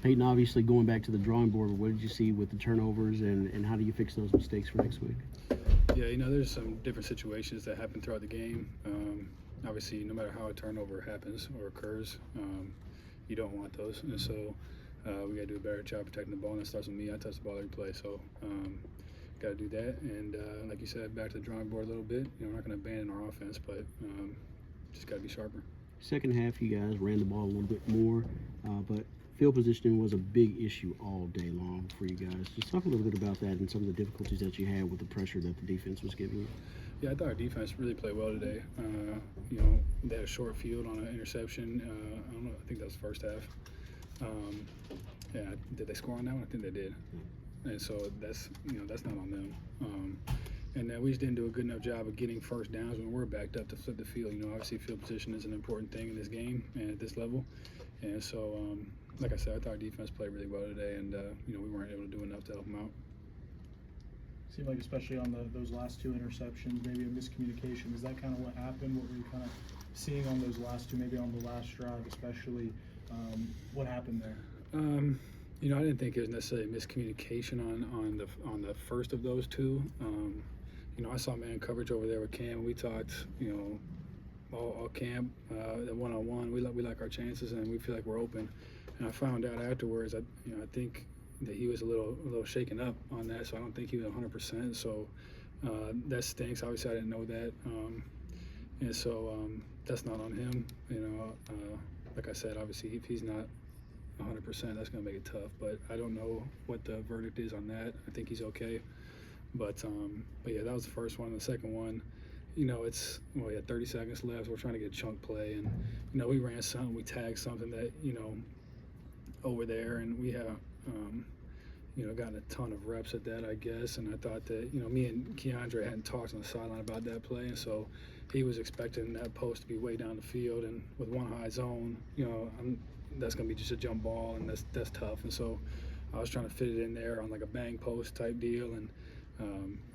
Peyton, obviously going back to the drawing board, what did you see with the turnovers, and how do you fix those mistakes for next week? Yeah, there's some different situations that happen throughout the game. Obviously, no matter how a turnover happens or occurs, you don't want those. And so we got to do a better job protecting the ball, and that starts with me. I touch the ball every play, so got to do that. And like you said, back to the drawing board a little bit. We're not going to abandon our offense, but just got to be sharper. Second half, you guys ran the ball a little bit more, but field positioning was a big issue all day long for you guys. Just talk a little bit about that and some of the difficulties that you had with the pressure that the defense was giving you. Yeah, I thought our defense really played well today. They had a short field on an interception. I don't know. I think that was the first half. Yeah, did they score on that one? I think they did. And so that's not on them. And then we just didn't do a good enough job of getting first downs when we're backed up to flip the field. Obviously field position is an important thing in this game and at this level. And so, like I said, I thought our defense played really well today, and we weren't able to do enough to help them out. Seemed like, especially on those last two interceptions, maybe a miscommunication. Is that kind of what happened? What were you kind of seeing on those last two, maybe on the last drive especially? What happened there? I didn't think it was necessarily miscommunication on the first of those two. I saw man coverage over there with Cam. We talked, all camp, the one-on-one. We like our chances, and we feel like we're open. And I found out afterwards, I think that he was a little shaken up on that, so I don't think he was 100%. So that stinks. Obviously, I didn't know that, and so that's not on him. Like I said, obviously, if he's not 100%, that's going to make it tough. But I don't know what the verdict is on that. I think he's okay. But yeah, that was the first one. The second one, it's we had 30 seconds left. We're trying to get a chunk play, and we ran something, we tagged something that over there, and we have gotten a ton of reps at that, I guess. And I thought that me and Keandre hadn't talked on the sideline about that play, and so he was expecting that post to be way down the field, and with one high zone, that's going to be just a jump ball, and that's tough. And so I was trying to fit it in there on like a bang post type deal, and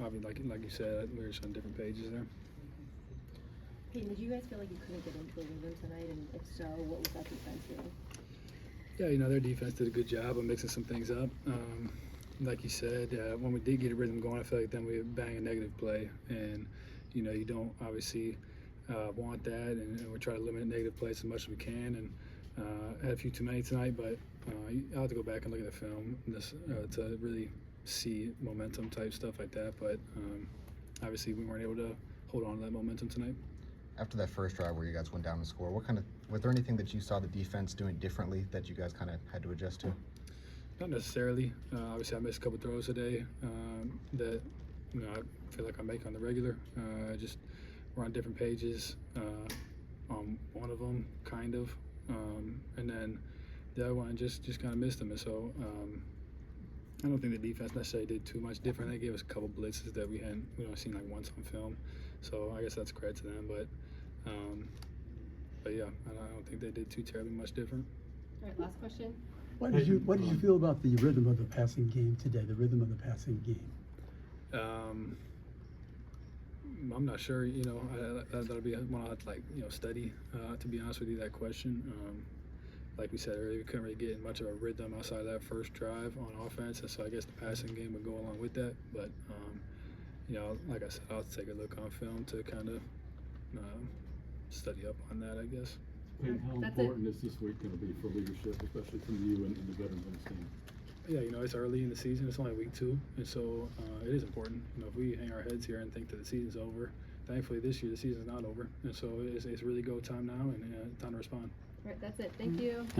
obviously, like you said, we were just on different pages there. Peyton, did you guys feel like you couldn't get into a rhythm tonight, and if so, what was that defense doing? Yeah, their defense did a good job of mixing some things up. Like you said, when we did get a rhythm going, I feel like then we would bang a negative play, and you don't obviously want that, and we try to limit negative plays as much as we can. And had a few too many tonight, but I'll have to go back and look at the film to really see momentum type stuff like that. But obviously, we weren't able to hold on to that momentum tonight. After that first drive where you guys went down and scored, was there anything that you saw the defense doing differently that you guys kind of had to adjust to? Not necessarily. Obviously, I missed a couple throws today that I feel like I make on the regular. Just we're on different pages on one of them, kind of, and then the other one just kind of missed them. And so I don't think the defense necessarily did too much different. They gave us a couple blitzes that we hadn't seen like once on film. So I guess that's credit to them. But yeah, I don't think they did too terribly much different. All right, last question. What did you feel about the rhythm of the passing game today? The rhythm of the passing game. I'm not sure. That'll be one I'll have to study. To be honest with you, that question. Like we said earlier, we couldn't really get much of a rhythm outside of that first drive on offense, and so I guess the passing game would go along with that. But like I said, I'll take a look on film to kind of study up on that, I guess. And how important is this week going to be for leadership, especially from you and the veterans on this team? Yeah, it's early in the season. It's only week 2, and so it is important. If we hang our heads here and think that the season's over, thankfully this year the season's not over, and so it's really go time now and time to respond. All right, that's it. Thank you. Thank you.